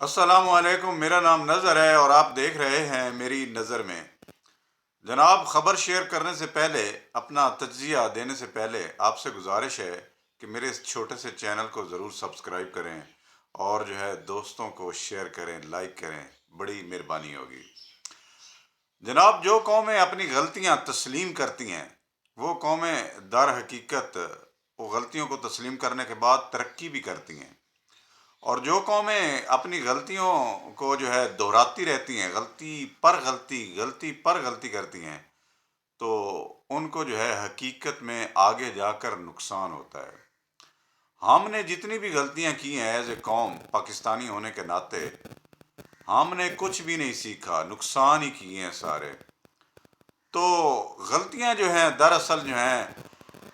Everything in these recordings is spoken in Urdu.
السلام علیکم، میرا نام نظر ہے اور آپ دیکھ رہے ہیں میری نظر میں۔ جناب، خبر شیئر کرنے سے پہلے، اپنا تجزیہ دینے سے پہلے آپ سے گزارش ہے کہ میرے اس چھوٹے سے چینل کو ضرور سبسکرائب کریں اور جو ہے دوستوں کو شیئر کریں، لائک کریں، بڑی مہربانی ہوگی۔ جناب، جو قومیں اپنی غلطیاں تسلیم کرتی ہیں وہ قومیں در حقیقت وہ غلطیوں کو تسلیم کرنے کے بعد ترقی بھی کرتی ہیں، اور جو قومیں اپنی غلطیوں کو جو ہے دہراتی رہتی ہیں، غلطی پر غلطی کرتی ہیں، تو ان کو جو ہے حقیقت میں آگے جا کر نقصان ہوتا ہے۔ ہم نے جتنی بھی غلطیاں کی ہیں ایز اے قوم، پاکستانی ہونے کے ناطے، ہم نے کچھ بھی نہیں سیکھا، نقصان ہی کیے ہیں سارے۔ تو غلطیاں جو ہیں دراصل جو ہیں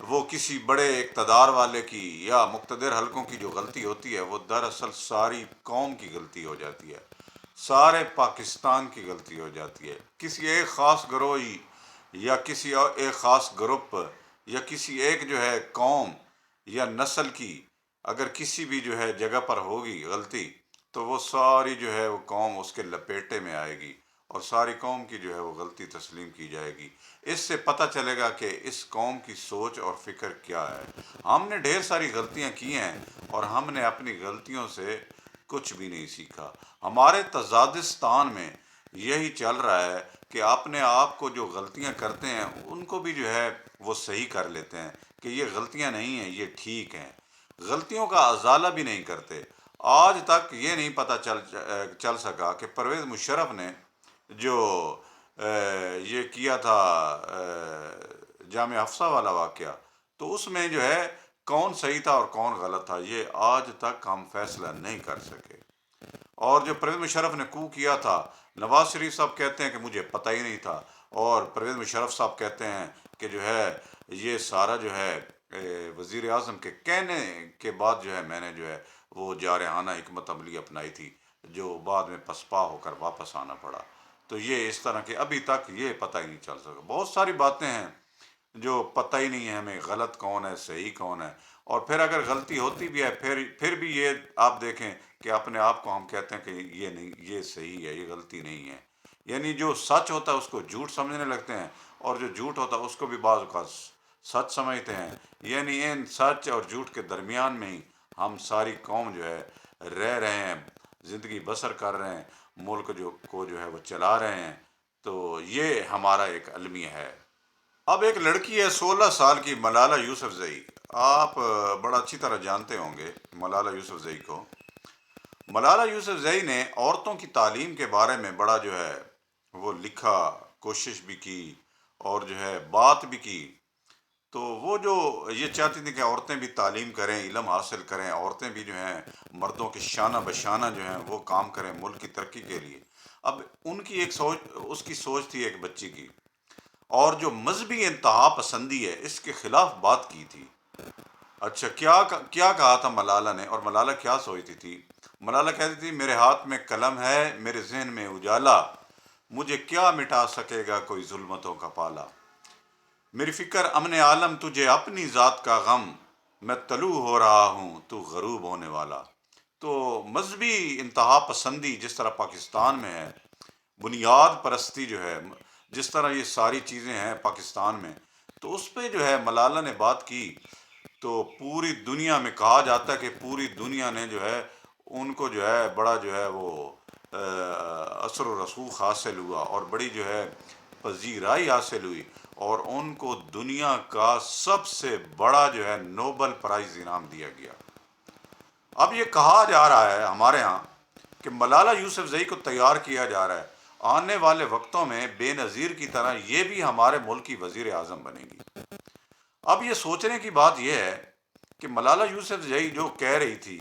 وہ کسی بڑے اقتدار والے کی یا مقتدر حلقوں کی جو غلطی ہوتی ہے وہ دراصل ساری قوم کی غلطی ہو جاتی ہے، سارے پاکستان کی غلطی ہو جاتی ہے۔ کسی ایک خاص گروہ یا کسی اور ایک خاص گروپ یا کسی ایک جو ہے قوم یا نسل کی اگر کسی بھی جو ہے جگہ پر ہوگی غلطی، تو وہ ساری جو ہے وہ قوم اس کے لپیٹے میں آئے گی اور ساری قوم کی جو ہے وہ غلطی تسلیم کی جائے گی۔ اس سے پتہ چلے گا کہ اس قوم کی سوچ اور فکر کیا ہے۔ ہم نے ڈھیر ساری غلطیاں کی ہیں اور ہم نے اپنی غلطیوں سے کچھ بھی نہیں سیکھا۔ ہمارے تزادستان میں یہی چل رہا ہے کہ اپنے آپ کو جو غلطیاں کرتے ہیں ان کو بھی جو ہے وہ صحیح کر لیتے ہیں کہ یہ غلطیاں نہیں ہیں، یہ ٹھیک ہیں۔ غلطیوں کا ازالہ بھی نہیں کرتے۔ آج تک یہ نہیں پتہ چل سکا کہ پرویز مشرف نے جو یہ کیا تھا جامعہ حفصہ والا واقعہ، تو اس میں جو ہے کون صحیح تھا اور کون غلط تھا، یہ آج تک ہم فیصلہ نہیں کر سکے۔ اور جو پرویز مشرف نے کو کیا تھا، نواز شریف صاحب کہتے ہیں کہ مجھے پتہ ہی نہیں تھا، اور پرویز مشرف صاحب کہتے ہیں کہ جو ہے یہ سارا جو ہے وزیر اعظم کے کہنے کے بعد جو ہے میں نے جو ہے وہ جارحانہ حکمت عملی اپنائی تھی، جو بعد میں پسپا ہو کر واپس آنا پڑا۔ تو یہ اس طرح کے ابھی تک یہ پتہ ہی نہیں چل سکا۔ بہت ساری باتیں ہیں جو پتہ ہی نہیں ہے ہمیں، غلط کون ہے صحیح کون ہے، اور پھر اگر غلطی ہوتی بھی ہے پھر بھی یہ آپ دیکھیں کہ اپنے آپ کو ہم کہتے ہیں کہ یہ نہیں، یہ صحیح ہے، یہ غلطی نہیں ہے۔ یعنی جو سچ ہوتا ہے اس کو جھوٹ سمجھنے لگتے ہیں، اور جو جھوٹ ہوتا ہے اس کو بھی بعض اوقات سچ سمجھتے ہیں۔ یعنی ان سچ اور جھوٹ کے درمیان میں ہی ہم ساری قوم جو ہے رہ رہے ہیں، زندگی بسر کر رہے ہیں، ملک جو ہے وہ چلا رہے ہیں۔ تو یہ ہمارا ایک المیہ ہے۔ اب ایک لڑکی ہے 16 سال کی، ملالہ یوسف زئی، آپ بڑا اچھی طرح جانتے ہوں گے ملالہ یوسف زئی کو۔ ملالہ یوسف زئی نے عورتوں کی تعلیم کے بارے میں بڑا جو ہے وہ لکھا، کوشش بھی کی اور جو ہے بات بھی کی۔ تو وہ جو یہ چاہتی تھی کہ عورتیں بھی تعلیم کریں، علم حاصل کریں، عورتیں بھی جو ہیں مردوں کے شانہ بشانہ جو ہیں وہ کام کریں ملک کی ترقی کے لیے۔ اب ان کی ایک سوچ، اس کی سوچ تھی ایک بچی کی، اور جو مذہبی انتہا پسندی ہے اس کے خلاف بات کی تھی۔ اچھا، کیا کہا تھا ملالہ نے، اور ملالہ کیا سوچتی تھی؟ ملالہ کہتی تھی میرے ہاتھ میں قلم ہے، میرے ذہن میں اجالا، مجھے کیا مٹا سکے گا کوئی ظلمتوں کا پالا، میری فکر امن عالم تجھے اپنی ذات کا غم، میں طلوع ہو رہا ہوں تو غروب ہونے والا۔ تو مذہبی انتہا پسندی جس طرح پاکستان میں ہے، بنیاد پرستی جو ہے، جس طرح یہ ساری چیزیں ہیں پاکستان میں، تو اس پہ جو ہے ملالہ نے بات کی۔ تو پوری دنیا میں کہا جاتا ہے کہ پوری دنیا نے جو ہے ان کو جو ہے بڑا جو ہے وہ اثر و رسوخ حاصل ہوا اور بڑی جو ہے پذیرائی حاصل ہوئی، اور ان کو دنیا کا سب سے بڑا جو ہے نوبل پرائز انعام دیا گیا۔ اب یہ کہا جا رہا ہے ہمارے ہاں کہ ملالہ یوسف زئی کو تیار کیا جا رہا ہے، آنے والے وقتوں میں بے نظیر کی طرح یہ بھی ہمارے ملک کی وزیر اعظم بنے گی۔ اب یہ سوچنے کی بات یہ ہے کہ ملالہ یوسف زئی جو کہہ رہی تھی،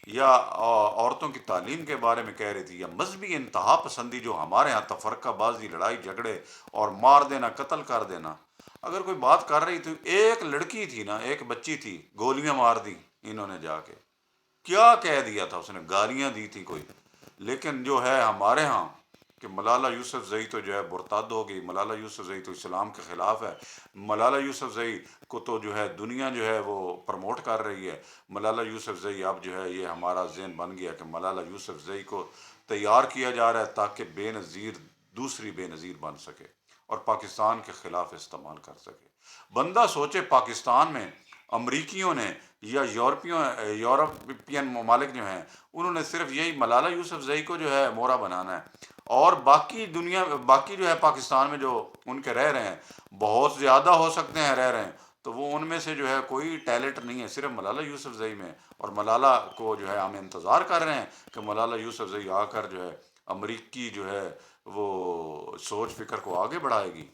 یا عورتوں کی تعلیم کے بارے میں کہہ رہی تھی، یا مذہبی انتہا پسندی جو ہمارے ہاں تفرقہ بازی، لڑائی جھگڑے اور مار دینا، قتل کر دینا، اگر کوئی بات کر رہی تھی، ایک لڑکی تھی نا، ایک بچی تھی، گولیاں مار دی انہوں نے جا کے، کیا کہہ دیا تھا اس نے، گالیاں دی تھی کوئی۔ لیکن جو ہے ہمارے ہاں کہ ملالہ یوسفزئی تو جو ہے مرتد ہو گئی، ملالہ یوسفزئی تو اسلام کے خلاف ہے، ملالہ یوسفزئی کو تو جو ہے دنیا جو ہے وہ پروموٹ کر رہی ہے، ملالہ یوسفزئی اب جو ہے یہ ہمارا ذہن بن گیا کہ ملالہ یوسفزئی کو تیار کیا جا رہا ہے تاکہ بے نظیر دوسری بے نظیر بن سکے اور پاکستان کے خلاف استعمال کر سکے۔ بندہ سوچے پاکستان میں امریکیوں نے یا یورپین ممالک جو ہیں انہوں نے صرف یہی ملالہ یوسفزئی کو جو ہے مورا بنانا ہے، اور باقی دنیا باقی جو ہے پاکستان میں جو ان کے رہ رہے ہیں بہت زیادہ ہو سکتے ہیں رہ رہے ہیں، تو وہ ان میں سے جو ہے کوئی ٹیلنٹ نہیں ہے صرف ملالہ یوسفزئی میں، اور ملالہ کو جو ہے ہم انتظار کر رہے ہیں کہ ملالہ یوسفزئی آ کر جو ہے امریکی جو ہے وہ سوچ فکر کو آگے بڑھائے گی۔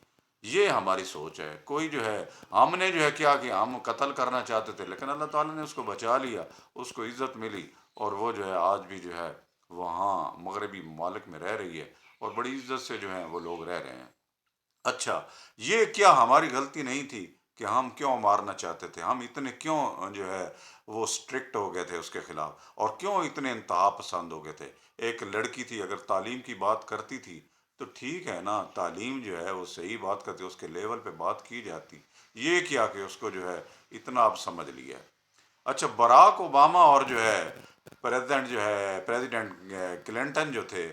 یہ ہماری سوچ ہے، کوئی جو ہے ہم نے جو ہے کیا کہ ہم قتل کرنا چاہتے تھے لیکن اللہ تعالیٰ نے اس کو بچا لیا، اس کو عزت ملی، اور وہ جو ہے آج بھی جو ہے وہاں مغربی ممالک میں رہ رہی ہے اور بڑی عزت سے جو ہیں وہ لوگ رہ رہے ہیں۔ اچھا، یہ کیا ہماری غلطی نہیں تھی کہ ہم کیوں مارنا چاہتے تھے؟ ہم اتنے کیوں جو ہے وہ اسٹرکٹ ہو گئے تھے اس کے خلاف، اور کیوں اتنے انتہا پسند ہو گئے تھے؟ ایک لڑکی تھی، اگر تعلیم کی بات کرتی تھی تو ٹھیک ہے نا، تعلیم جو ہے وہ صحیح بات کرتی، اس کے لیول پہ بات کی جاتی، یہ کیا کہ اس کو جو ہے اتنا اب سمجھ لیا ہے۔ اچھا، براک اوباما اور جو ہے پریزیڈنٹ کلنٹن جو تھے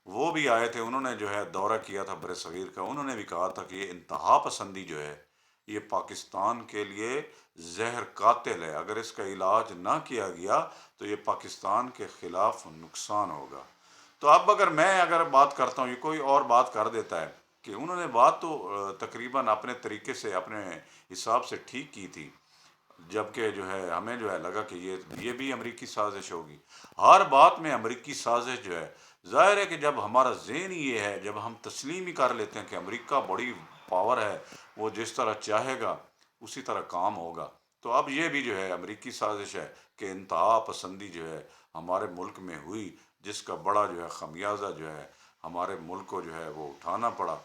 وہ بھی آئے تھے، انہوں نے جو ہے دورہ کیا تھا بر صغیر کا، انہوں نے بھی کہا تھا کہ یہ انتہا پسندی جو ہے یہ پاکستان کے لیے زہر قاتل ہے، اگر اس کا علاج نہ کیا گیا تو یہ پاکستان کے خلاف نقصان ہوگا۔ تو اب اگر بات کرتا ہوں، یہ کوئی اور بات کر دیتا ہے کہ انہوں نے بات تو تقریباً اپنے طریقے سے اپنے حساب سے ٹھیک کی تھی، جبکہ جو ہے ہمیں جو ہے لگا کہ یہ بھی امریکی سازش ہوگی۔ ہر بات میں امریکی سازش جو ہے، ظاہر ہے کہ جب ہمارا ذہن ہی یہ ہے، جب ہم تسلیم ہی کر لیتے ہیں کہ امریکہ بڑی پاور ہے، وہ جس طرح چاہے گا اسی طرح کام ہوگا، تو اب یہ بھی جو ہے امریکی سازش ہے کہ انتہا پسندی جو ہے ہمارے ملک میں ہوئی، جس کا بڑا جو ہے خمیازہ جو ہے ہمارے ملک کو جو ہے وہ اٹھانا پڑا۔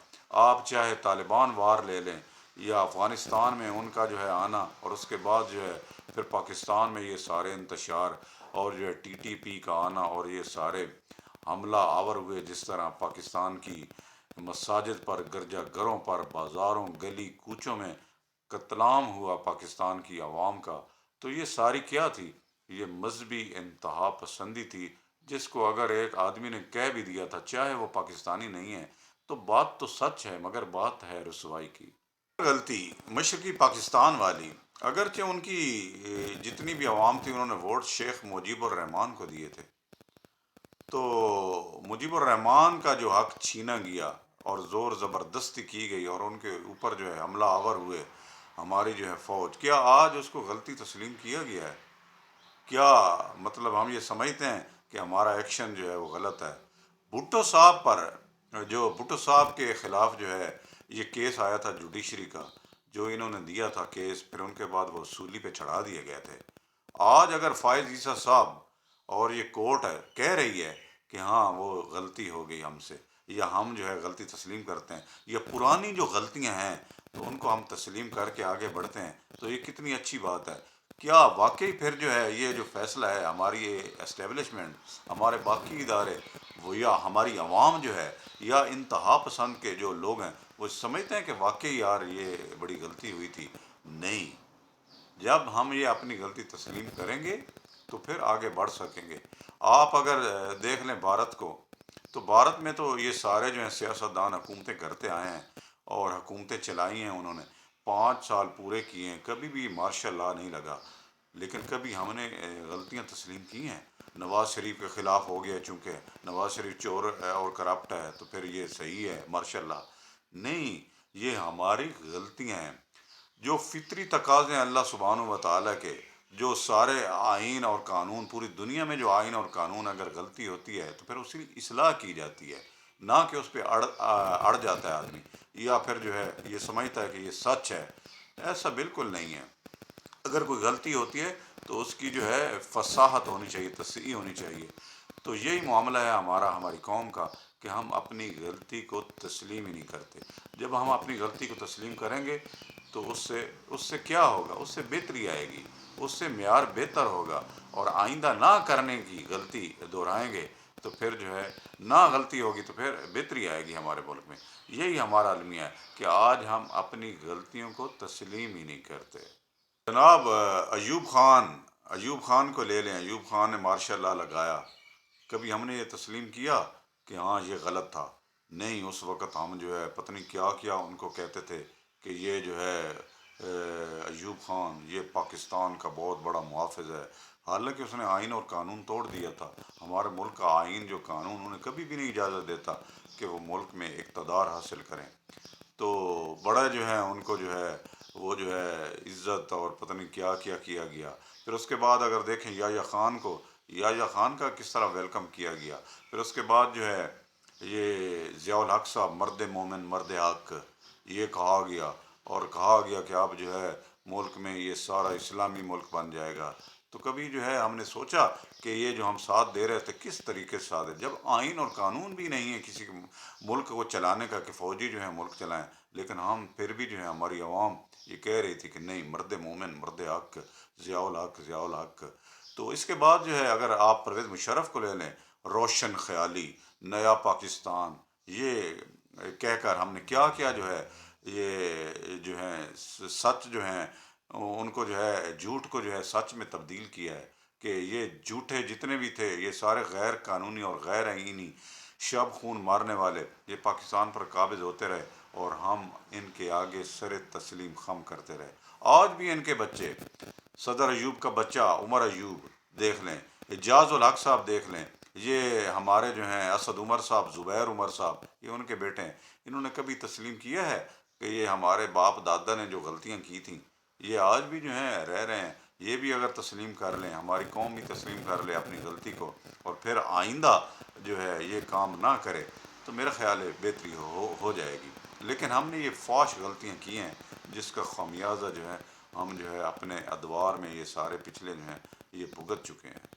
آپ چاہے طالبان وار لے لیں یا افغانستان میں ان کا جو ہے آنا، اور اس کے بعد جو ہے پھر پاکستان میں یہ سارے انتشار، اور جو ہے ٹی ٹی پی کا آنا، اور یہ سارے حملہ آور ہوئے جس طرح پاکستان کی مساجد پر، گرجا گھروں پر، بازاروں گلی کوچوں میں قتل عام ہوا پاکستان کی عوام کا، تو یہ ساری کیا تھی؟ یہ مذہبی انتہا پسندی تھی، جس کو اگر ایک آدمی نے کہہ بھی دیا تھا چاہے وہ پاکستانی نہیں ہے تو بات تو سچ ہے، مگر بات ہے رسوائی کی۔ غلطی مشرقی پاکستان والی، اگرچہ ان کی جتنی بھی عوام تھی انہوں نے ووٹ شیخ مجیب الرحمان کو دیے تھے، تو مجیب الرحمان کا جو حق چھینا گیا اور زور زبردستی کی گئی اور ان کے اوپر جو ہے حملہ آور ہوئے ہماری جو ہے فوج، کیا آج اس کو غلطی تسلیم کیا گیا ہے؟ کیا مطلب ہم یہ سمجھتے ہیں کہ ہمارا ایکشن جو ہے وہ غلط ہے؟ بھٹو صاحب پر، جو بھٹو صاحب کے خلاف جو ہے یہ کیس آیا تھا جوڈیشری کا، جو انہوں نے دیا تھا کیس، پھر ان کے بعد وہ سولی پہ چڑھا دیے گئے تھے۔ آج اگر فائز عیسیٰ صاحب اور یہ کورٹ ہے کہہ رہی ہے کہ ہاں وہ غلطی ہو گئی ہم سے، یا ہم جو ہے غلطی تسلیم کرتے ہیں، یا پرانی جو غلطیاں ہیں تو ان کو ہم تسلیم کر کے آگے بڑھتے ہیں، تو یہ کتنی اچھی بات ہے۔ کیا واقعی پھر جو ہے یہ جو فیصلہ ہے ہماری یہ اسٹیبلشمنٹ، ہمارے باقی ادارے، وہ یا ہماری عوام جو ہے یا انتہا پسند کے جو لوگ ہیں وہ سمجھتے ہیں کہ واقعی یار یہ بڑی غلطی ہوئی تھی؟ نہیں، جب ہم یہ اپنی غلطی تسلیم کریں گے تو پھر آگے بڑھ سکیں گے۔ آپ اگر دیکھ لیں بھارت کو، تو بھارت میں تو یہ سارے جو ہیں سیاستدان حکومتیں کرتے آئے ہیں اور حکومتیں چلائی ہیں، انہوں نے 5 سال پورے کیے ہیں، کبھی بھی مارشل لا نہیں لگا، لیکن کبھی ہم نے غلطیاں تسلیم کی ہیں؟ نواز شریف کے خلاف ہو گیا، چونکہ نواز شریف چور ہے اور کرپٹ ہے تو پھر یہ صحیح ہے مارشل لا؟ نہیں، یہ ہماری غلطیاں ہیں، جو فطری تقاضے ہیں اللہ سبحانہ و تعالیٰ کے، جو سارے آئین اور قانون پوری دنیا میں جو آئین اور قانون، اگر غلطی ہوتی ہے تو پھر اس کی اصلاح کی جاتی ہے، نہ کہ اس پہ اڑ جاتا ہے آدمی، یا پھر جو ہے یہ سمجھتا ہے کہ یہ سچ ہے۔ ایسا بالکل نہیں ہے، اگر کوئی غلطی ہوتی ہے تو اس کی جو ہے فصاحت ہونی چاہیے، تصحیح ہونی چاہیے۔ تو یہی معاملہ ہے ہماری قوم کا کہ ہم اپنی غلطی کو تسلیم ہی نہیں کرتے۔ جب ہم اپنی غلطی کو تسلیم کریں گے تو اس سے کیا ہوگا؟ اس سے بہتری آئے گی، اس سے معیار بہتر ہوگا، اور آئندہ نہ کرنے کی غلطی دہرائیں گے تو پھر جو ہے نہ غلطی ہوگی تو پھر بہتری آئے گی ہمارے ملک میں۔ یہی ہمارا المیہ ہے کہ آج ہم اپنی غلطیوں کو تسلیم ہی نہیں کرتے۔ جناب ایوب خان کو لے لیں، ایوب خان نے مارشاء اللہ لگایا، کبھی ہم نے یہ تسلیم کیا کہ ہاں یہ غلط تھا؟ نہیں، اس وقت ہم جو ہے پتہ نہیں کیا کیا ان کو کہتے تھے کہ یہ جو ہے ایوب خان یہ پاکستان کا بہت بڑا محافظ ہے، حالانکہ اس نے آئین اور قانون توڑ دیا تھا۔ ہمارے ملک کا آئین جو قانون انہیں کبھی بھی نہیں اجازت دیتا کہ وہ ملک میں اقتدار حاصل کریں۔ تو بڑا جو ہے ان کو جو ہے وہ جو ہے عزت اور پتہ نہیں کیا کیا کیا گیا۔ پھر اس کے بعد اگر دیکھیں یحییٰ خان کو، یحییٰ خان کا کس طرح ویلکم کیا گیا۔ پھر اس کے بعد جو ہے یہ ضیاء الحق صاحب مرد مومن مرد حق یہ کہا گیا، اور کہا گیا کہ اب جو ہے ملک میں یہ سارا اسلامی ملک بن جائے گا۔ تو کبھی جو ہے ہم نے سوچا کہ یہ جو ہم ساتھ دے رہے تھے کس طریقے سے ساتھ ہے، جب آئین اور قانون بھی نہیں ہے کسی ملک کو چلانے کا کہ فوجی جو ہے ملک چلائیں، لیکن ہم پھر بھی جو ہے ہماری عوام یہ کہہ رہی تھی کہ نہیں، مرد مومن مرد حق، ضیاء الحق ضیاء الحق۔ تو اس کے بعد جو ہے اگر آپ پرویز مشرف کو لے لیں، روشن خیالی، نیا پاکستان، یہ کہہ کر ہم نے کیا کیا جو ہے یہ جو ہے سچ جو ہیں ان کو جو ہے جھوٹ کو جو ہے سچ میں تبدیل کیا ہے کہ یہ جھوٹے جتنے بھی تھے یہ سارے غیر قانونی اور غیر آئینی شب خون مارنے والے یہ پاکستان پر قابض ہوتے رہے، اور ہم ان کے آگے سر تسلیم خم کرتے رہے۔ آج بھی ان کے بچے، صدر ایوب کا بچہ عمر ایوب دیکھ لیں، اعجاز الحق صاحب دیکھ لیں، یہ ہمارے جو ہیں اسد عمر صاحب، زبیر عمر صاحب، یہ ان کے بیٹے ہیں، انہوں نے کبھی تسلیم کیا ہے کہ یہ ہمارے باپ دادا نے جو غلطیاں کی تھیں یہ آج بھی جو ہیں رہ رہے ہیں؟ یہ بھی اگر تسلیم کر لیں، ہماری قوم بھی تسلیم کر لے اپنی غلطی کو، اور پھر آئندہ جو ہے یہ کام نہ کرے، تو میرا خیال ہے بہتری ہو جائے گی۔ لیکن ہم نے یہ فاش غلطیاں کی ہیں جس کا خمیازہ جو ہے ہم جو ہے اپنے ادوار میں یہ سارے پچھلے جو ہیں یہ بھگت چکے ہیں۔